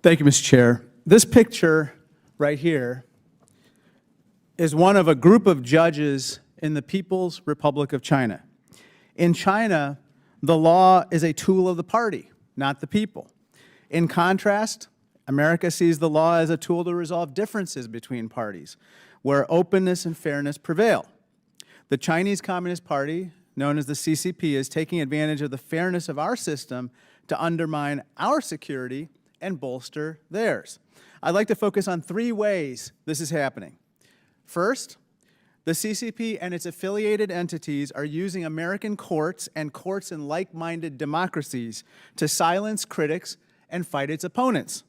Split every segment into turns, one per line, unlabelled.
Thank you, Mr. Chair. This picture right here is one of a group of judges in the People's Republic of China. In China, the law is a tool of the party, not the people. In contrast, America sees the law as a tool to resolve differences between parties, where openness and fairness prevail. The Chinese Communist Party, known as the CCP, is taking advantage of the fairness of our system to undermine our security and bolster theirs. I'd like to focus on three ways this is happening. First, the CCP and its affiliated entities are using American courts and courts in like-minded democracies to silence critics and fight its opponents.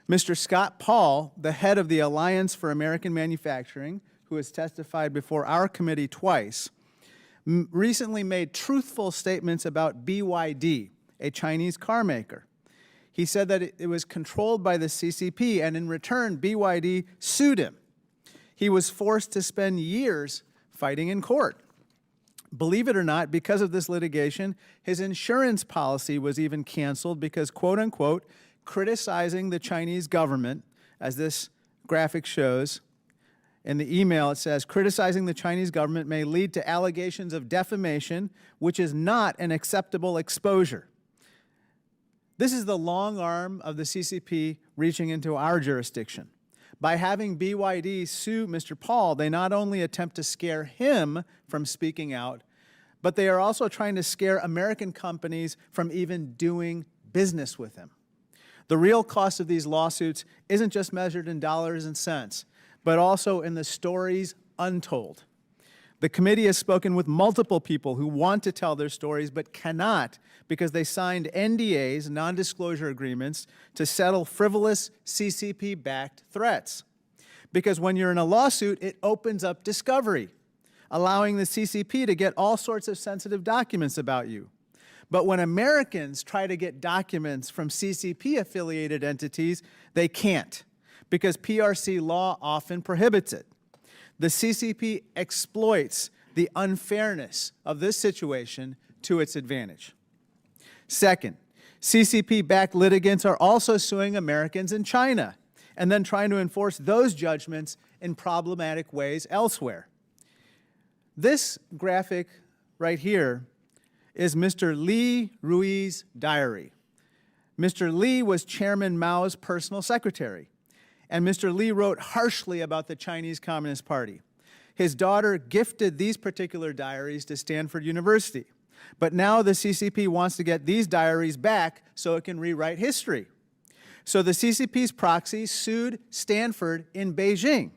Mr. Scott Paul, the head of the Alliance for American Manufacturing, who has testified before our committee twice, recently made truthful statements about BYD, a Chinese car maker. He said that it was controlled by the CCP, and in return, BYD sued him. He was forced to spend years fighting in court. Believe it or not, because of this litigation, his insurance policy was even canceled because, quote unquote, criticizing the Chinese government, as this graphic shows. In the email it says, criticizing the Chinese government may lead to allegations of defamation, which is not an acceptable exposure. This is the long arm of the CCP reaching into our jurisdiction. By having BYD sue Mr. Paul, they not only attempt to scare him from speaking out, but they are also trying to scare American companies from even doing business with him. The real cost of these lawsuits isn't just measured in dollars and cents, but also in the stories untold. The committee has spoken with multiple people who want to tell their stories but cannot because they signed NDAs, non-disclosure agreements, to settle frivolous CCP-backed threats. Because when you're in a lawsuit, it opens up discovery, allowing the CCP to get all sorts of sensitive documents about you. But when Americans try to get documents from CCP-affiliated entities, they can't, because PRC law often prohibits it. The CCP exploits the unfairness of this situation to its advantage. Second, CCP-backed litigants are also suing Americans in China and then trying to enforce those judgments in problematic ways elsewhere. This graphic right here is Mr. Li Rui's diary. Mr. Li was Chairman Mao's personal secretary, and Mr. Li wrote harshly about the Chinese Communist Party. His daughter gifted these particular diaries to Stanford University, but now the CCP wants to get these diaries back so it can rewrite history. So the CCP's proxy sued Stanford in Beijing,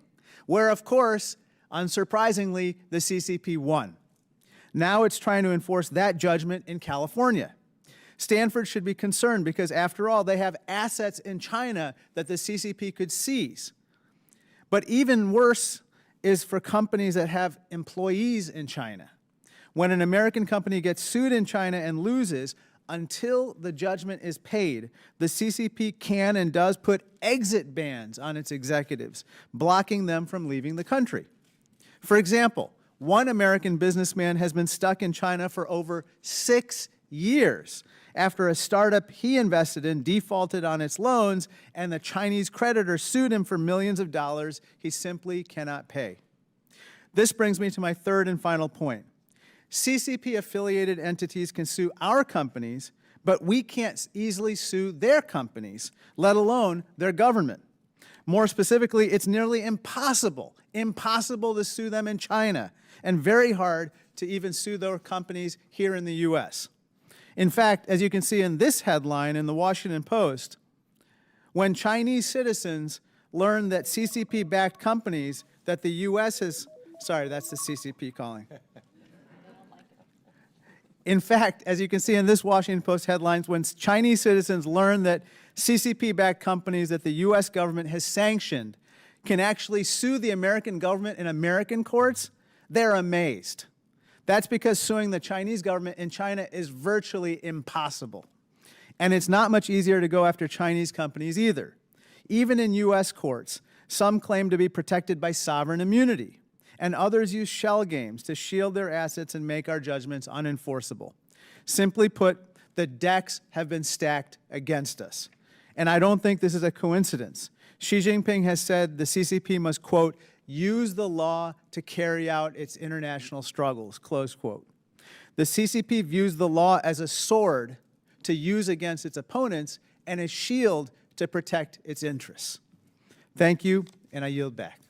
where, of course, unsurprisingly, the CCP won. Now it's trying to enforce that judgment in California. Stanford should be concerned because, after all, they have assets in China that the CCP could seize. But even worse is for companies that have employees in China. When an American company gets sued in China and loses, until the judgment is paid, the CCP can and does put exit bans on its executives, blocking them from leaving the country. For example, one American businessman has been stuck in China for over 6 years after a startup he invested in defaulted on its loans and the Chinese creditor sued him for millions of dollars he simply cannot pay. This brings me to my third and final point. CCP-affiliated entities can sue our companies, but we can't easily sue their companies, let alone their government. More specifically, it's nearly impossible to sue them in China, and very hard to even sue their companies here in the U.S. In fact, as you can see in this headline in the Washington Post, when Chinese citizens learn that CCP-backed companies that the U.S. has, sorry, that's the CCP calling. In fact, as you can see in this Washington Post headlines, when Chinese citizens learn that CCP-backed companies that the U.S. government has sanctioned can actually sue the American government in American courts, they're amazed. That's because suing the Chinese government in China is virtually impossible. And it's not much easier to go after Chinese companies either. Even in U.S. courts, some claim to be protected by sovereign immunity, and others use shell games to shield their assets and make our judgments unenforceable. Simply put, the decks have been stacked against us. And I don't think this is a coincidence. Xi Jinping has said the CCP must, quote, use the law to carry out its international struggles, close quote. The CCP views the law as a sword to use against its opponents and a shield to protect its interests. Thank you, and I yield back.